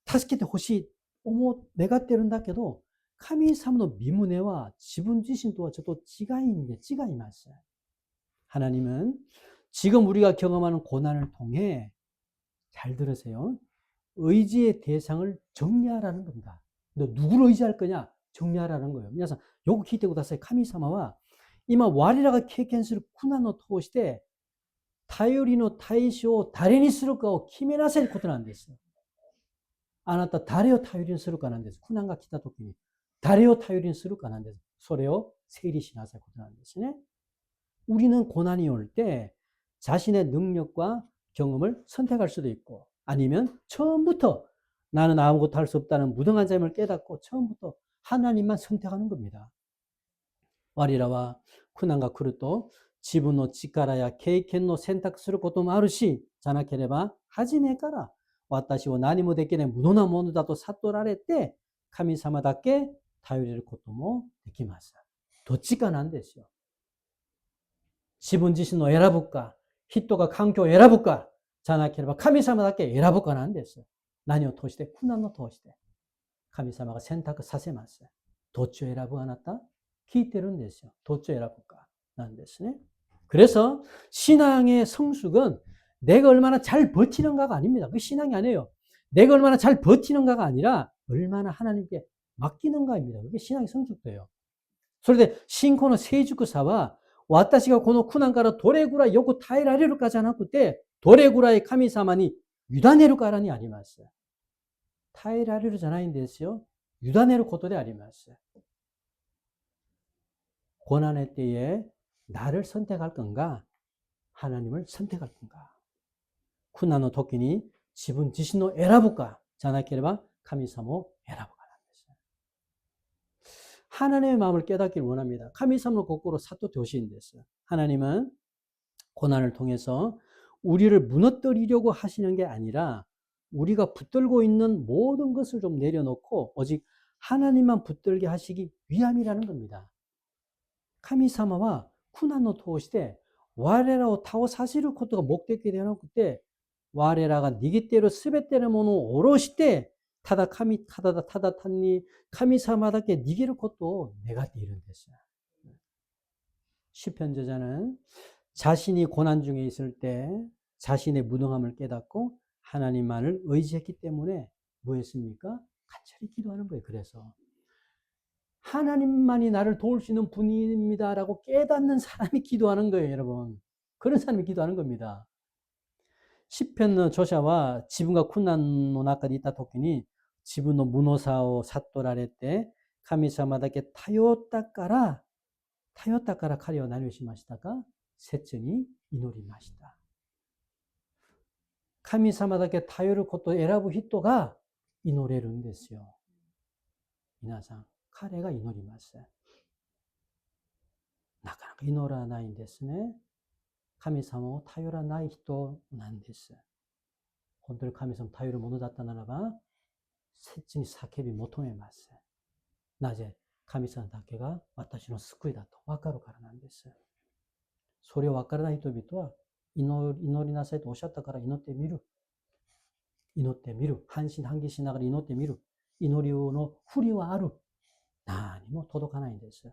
타스케테 호시 오모 내가 때른다께도 카미사마노 미무네와 지분 지신 또한 저도 지가인데 지가이 맞어요. 하나님은 지금 우리가 경험하는 고난을 통해 잘 들으세요. 의지의 대상을 정리하라는 겁니다. 너 누구를 의지할 거냐? 정리하라는 거예요.皆さんよく聞いてください。神様は今我らが経験する苦難を通して頼りの対象を誰にするかを決めなさいことなんです。あなた誰を頼りにするかなんです。苦難が来た時に誰を頼りにするかなんです。それを整理しなさいことなんですね。 우리는 고난이 올 때 자신의 능력과 경험을 선택할 수도 있고 아니면 처음부터 나는 아무것도 할 수 없다는 무능한 점을 깨닫고 처음부터 하나님만 선택하는 겁니다. 我らは苦難が来ると自分の力や経験の選択することもあるし、じゃなければ初めから私は何もできない無能なものだと悟られて神様だけ頼れることもできます。どっちかなんですよ。自分自身の選ぶか、人が環境を選ぶか、じゃなければ神様だけ選ぶかなんです。何を通して？苦難を通して。神様が選択させます。どっちを選ぶあなた？聞いてるんですよ。どっちを選ぶかなんですね. 그래서 신앙의 성숙은 내가 얼마나 잘 버티는가가 아닙니다. 그게 신앙이 아니에요. 내가 얼마나 잘 버티는가가 아니라 얼마나 하나님께 맡기는가입니다. 그게 신앙의 성숙도예요. それで信仰の成熟さは私がこの苦難からどれぐらいよく耐えられるかじゃなくて、どれぐらい神様に委ねるからにあります。耐えられるじゃないんですよ。委ねることであります。고난의 때에 나를 선택할 건가? 하나님을 선택할 건가?苦難の時に自分自身を選ぶかじゃなければ神様を選ぶかなんです。 하나님의 마음을 깨닫기를 원합니다. 神様の心を悟ってほしいんです. 하나님은 고난을 통해서 우리를 무너뜨리려고 하시는 게 아니라 우리가 붙들고 있는 모든 것을 좀 내려놓고 오직 하나님만 붙들게 하시기 위함이라는 겁니다. 神様は苦難を通して我らを倒させることが目的ではなくて、我らが握っているすべてのものを下ろして、ただ単に神様だけ握ることを願っているんです。시편 저자는 자신이 고난 중에 있을 때 자신의 무능함을 깨닫고 하나님만을 의지했기 때문에 뭐 했습니까? 간절히 기도하는 거예요. 그래서 하나님만이 나를 도울 수 있는 분입니다라고 깨닫는 사람이 기도하는 거예요, 여러분. 그런 사람이 기도하는 겁니다. 시편 저자와 지분과苦難の中でいた時に自分の無能さを悟られて神様だけ頼ったから彼は何をしましたか？切に祈りました。神様だけ頼ることを選ぶ人が祈れるんですよ。皆さん、彼が祈ります。なかなか祈らないんですね。神様を頼らない人なんです。本当に神様を頼るものだったならば、切に叫び求めます。なぜ？神様だけが私の救いだと分かるからなんです。それを分からない人々は祈りなさいとおっしゃったから祈ってみる。半信半疑しながら祈ってみる。祈りの振りはある。何も届かないんです。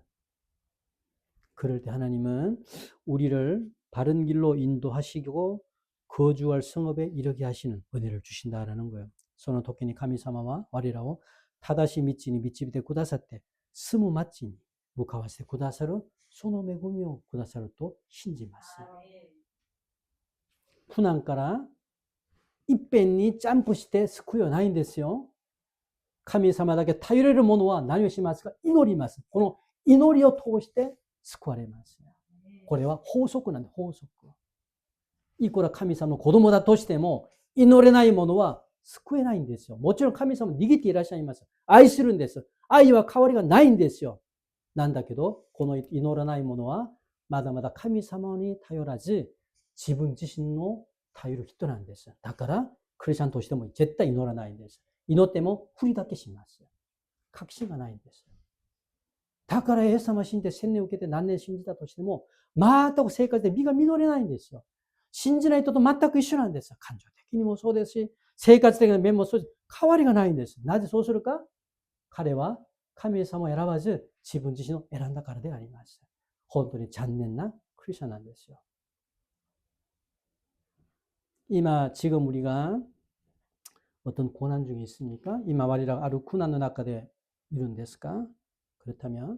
그럴 때 하나님은 우리를 바른 길로 인도하시고 거주할 성읍에 이르게 하시는 은혜를 주신다라는 거예요. その時に神様は我らを正しい道に導いてくださって住む町に向かわせてくださるその恵みをくださると信じます。苦難からいっぺんにジャンプして救いはないんですよ。神様だけ頼れるものは何をしますか？祈ります。この祈りを通して救われます。これは法則なんです。法則。いくら神様の子供だとしても祈れないものは救えないんですよ。もちろん神様を握っていらっしゃいます。愛するんです。愛は変わりがないんですよ。なんだけど、この祈らないものはまだまだ神様に頼らず自分自身の頼る人なんです。だからクリスチャンとしても絶対祈らないんです。祈っても振りだけします。確信がないんです。だからイエス様を信じて洗礼を受けて何年信じたとしても全く生活で実が実れないんですよ。信じない人と全く一緒なんです。感情的にもそうですし、生活的な面もそうです。変わりがないんです。なぜそうするか？彼は神様を選ばず自分自身を選んだからであります。本当に残念なクリスチャンなんですよ。지금 우리가 어떤 고난 중에 있습니까? 우리가 아주 고난의 중에 이룬 데스까? 그렇다면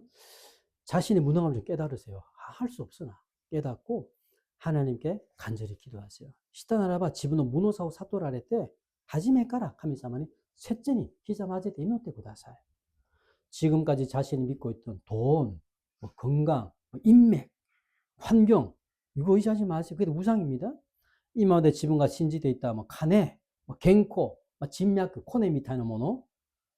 자신의 무능함을 좀 깨달으세요. 할 수 없으나 깨닫고 하나님께 간절히 기도하세요.したならば自分の無能さを悟られて初めから神様に切にひざまずいて祈ってください. 지금까지 자신이 믿고 있던 돈, 건강, 인맥, 환경 이거 의지하지 마세요. 그게 우상입니다. 今まで自分が信じていた金、健康、人脈、コネみたいなも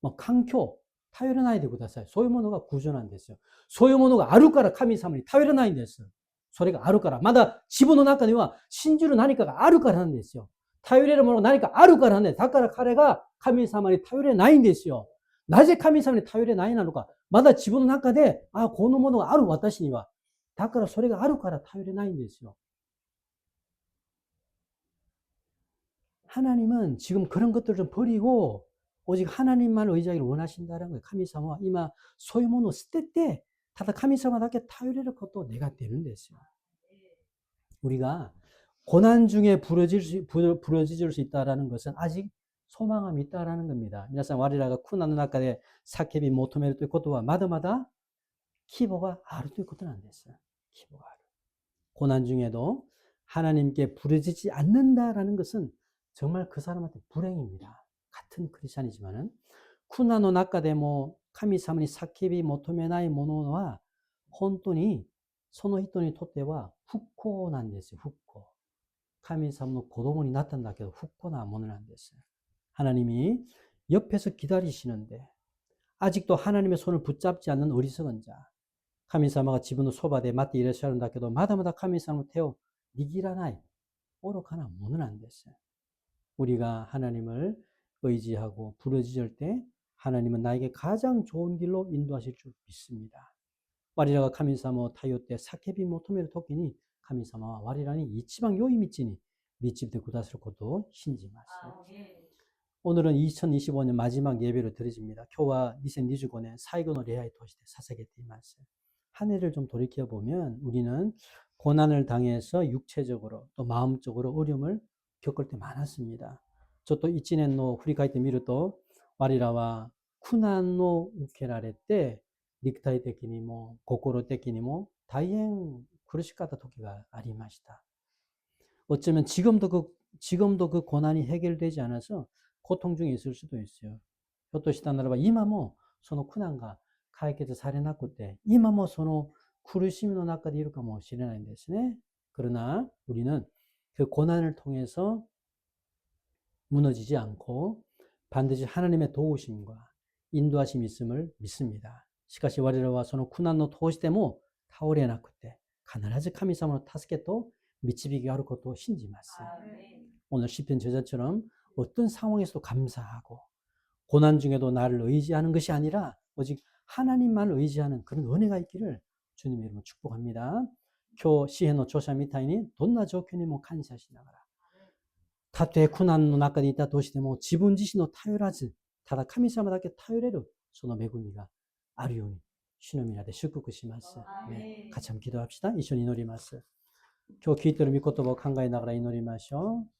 の、環境、頼れないでください。そういうものが구조なんですよ。そういうものがあるから神様に頼れないんです。それがあるから。まだ自分の中には信じる何かがあるからなんですよ。頼れるものが何かあるからね。だから彼が神様に頼れないんですよ。なぜ神様に頼れないなのか。まだ自分の中で、このものがある私には。だからそれがあるから頼れないんですよ. 하나님은 지금 그런 것들을 좀 버리고 오직 하나님만 의지하기를 원하신다는 거예요. 카미사마 이마 소유모노 스테때 다다 카미사마답게 타요레를 것도 내가 되는 데서요. 우리가 고난 중에 부러질 수 있다라는 것은 아직 소망함이 있다라는 겁니다.皆さん 와리라가 쿠나노 나카데 사케비 모토메르 또 것도와 마다마다 키보가 아르 또 것도 안 됐어요. 키보가 아르. 고난 중에도 하나님께 부르짖지 않는다라는 것은 정말 그 사람한테 불행입니다. 같은 크리스찬이지만은 쿠나노 나카데모 카미사마니 사케비 모토메나이 모노와 혼돈이 소노 히토니 토테와 후코なんですよ. 후코. 카미사마의 고동원이 나타난다고 후코나 모는 안 됐어요. 하나님이 옆에서 기다리시는데 아직도 하나님의 손을 붙잡지 않는 어리석은 자. 카미사마가 지분의 소바대 맞대 이래서 한다ke도 마다마다 카미사마를 태워 니기라나이 오로카나 모는 안 됐어요. 우리가 하나님을 의지하고 부르짖을 때 하나님은 나에게 가장 좋은 길로 인도하실 줄 믿습니다. 와리라가 카미사마 타요 때 사케비 모토메를 토끼니 카미사마와 와리라니 이치방 요이 미치니 미치브데 구다스를 것도 신지마스. 오늘은 2025년 마지막 예배를 드려집니다. 교와2025년 사이고노 레아이 도시대 사세게티마스. 한 해를 좀 돌이켜 보면 우리는 고난을 당해서 육체적으로 또 마음적으로 어려움을 겪을 때 많았습니다. 저도 이치넨노 후리카이테 미루또 와리라와 쿠난노 우케라레 때 닉타이 떼끼니 뭐 고코로 떼끼니 뭐 다이행苦しかった 時が ありました. 어쩌면 지금도 그 고난이 해결되지 않아서 고통 중에 있을 수도 있어요. 혀토시다 나라바 이마모 소노 쿠난가 가이케도 사레나쿠 때 이마모 소노 쿠르시미노 나카데 이루까 뭐 시레나인 데스네. 그러나 우리는 그 고난을 통해서 무너지지 않고 반드시 하나님의 도우심과 인도하심이 있음을 믿습니다. しかし我らはその苦難の通しても倒れなくて必ず神様の助けと導きがあることを信じます. 오늘 시편 저자처럼 어떤 상황에서도 감사하고 고난 중에도 나를 의지하는 것이 아니라 오직 하나님만 의지하는 그런 은혜가 있기를 주님의 이름으로 축복합니다. 今日詩篇の著者みたいにどんな状況にも感謝しながらたとえ苦難の中にいたとしても自分自身を頼らずただ神様だけ頼れるその恵みがあるように主の皆で祝福します。ね、같이 한번 기도합시다. 一緒に祈ります。今日聞いている御言葉を考えながら祈りましょう。